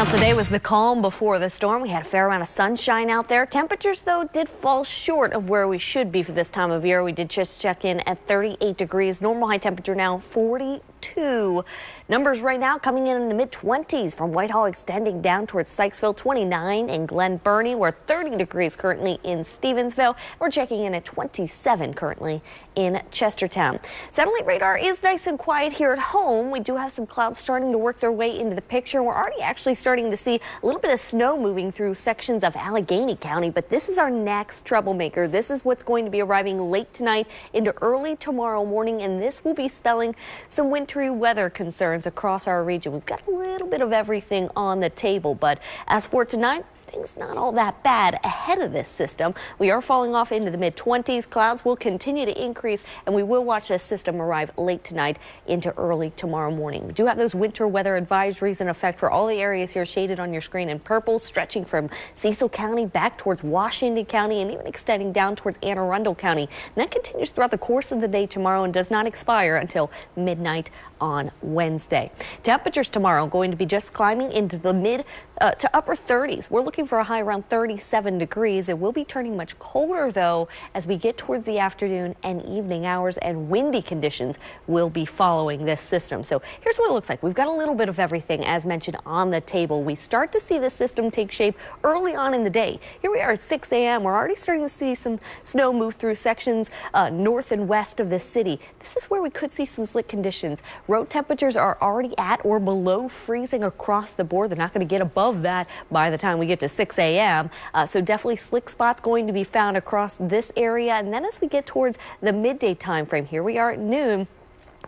Now today was the calm before the storm. We had a fair amount of sunshine out there. Temperatures though did fall short of where we should be for this time of year. We did just check in at 38 degrees. Normal high temperature now 42. Numbers right now coming in the mid-20s from Whitehall extending down towards Sykesville, 29 in Glen Burnie. We're 30 degrees currently in Stevensville. We're checking in at 27 currently in Chestertown. Satellite radar is nice and quiet here at home. We do have some clouds starting to work their way into the picture. We're already actually starting to see a little bit of snow moving through sections of Allegheny County, but this is our next troublemaker. This is what's going to be arriving late tonight into early tomorrow morning, and this will be spelling some wintry weather concerns across our region. We've got a little bit of everything on the table, but as for tonight, things not all that bad ahead of this system. We are falling off into the mid-20s. Clouds will continue to increase, and we will watch this system arrive late tonight into early tomorrow morning. We do have those winter weather advisories in effect for all the areas here shaded on your screen in purple, stretching from Cecil County back towards Washington County and even extending down towards Anne Arundel County. And that continues throughout the course of the day tomorrow and does not expire until midnight on Wednesday. Temperatures tomorrow going to be just climbing into the mid to upper 30s. We're looking for a high around 37 degrees. It will be turning much colder though as we get towards the afternoon and evening hours, and windy conditions will be following this system. So here's what it looks like. We've got a little bit of everything as mentioned on the table. We start to see the system take shape early on in the day. Here we are at 6 a.m. We're already starting to see some snow move through sections north and west of the city. This is where we could see some slick conditions. Road temperatures are already at or below freezing across the board. They're not going to get above that by the time we get to 6 a.m. So definitely slick spots going to be found across this area. And then as we get towards the midday time frame, here we are at noon.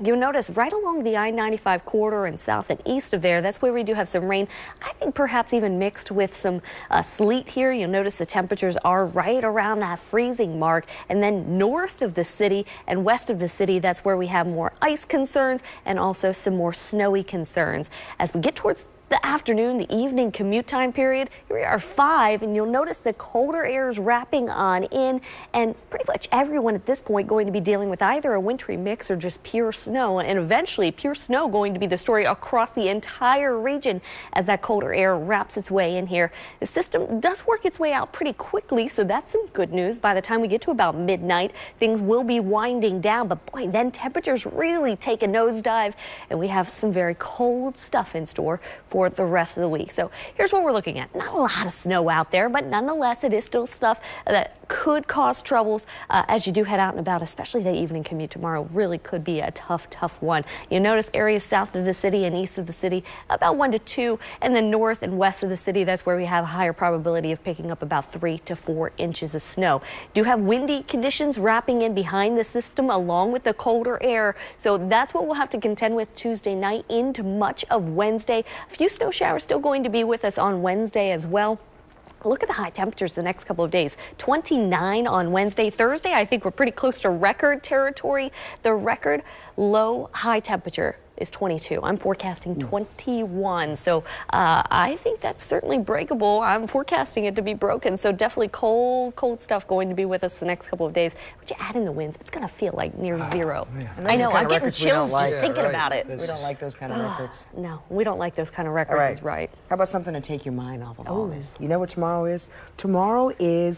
You'll notice right along the I-95 corridor and south and east of there, that's where we do have some rain. I think perhaps even mixed with some sleet here. You'll notice the temperatures are right around that freezing mark. And then north of the city and west of the city, that's where we have more ice concerns and also some more snowy concerns. As we get towards the afternoon, the evening commute time period, here we are 5, and you'll notice the colder air is wrapping on in, and pretty much everyone at this point going to be dealing with either a wintry mix or just pure snow, and eventually pure snow going to be the story across the entire region as that colder air wraps its way in here. The system does work its way out pretty quickly, so that's some good news. By the time we get to about midnight, things will be winding down, but boy, then temperatures really take a nosedive, and we have some very cold stuff in store for the rest of the week. So here's what we're looking at. Not a lot of snow out there, but nonetheless, it is still stuff that could cause troubles as you do head out and about, especially the evening commute tomorrow. Really could be a tough one. You notice areas south of the city and east of the city about 1 to 2, and then north and west of the city, that's where we have a higher probability of picking up about 3 to 4 inches of snow. Do have windy conditions wrapping in behind the system along with the colder air, so that's what we'll have to contend with Tuesday night into much of Wednesday. A few snow showers still going to be with us on Wednesday as well. Look at the high temperatures the next couple of days. 29 on Wednesday. Thursday, I think we're pretty close to record territory. The record low high temperature is 22. I'm forecasting 21. So I think that's certainly breakable. I'm forecasting it to be broken. So definitely cold stuff going to be with us the next couple of days. Would you add in the winds? It's going to feel like near zero. I know. I'm getting chills just thinking about it. We don't like those kind of records. No, we don't like those kind of records. Is right. How about something to take your mind off of all this? You know what tomorrow is? Tomorrow is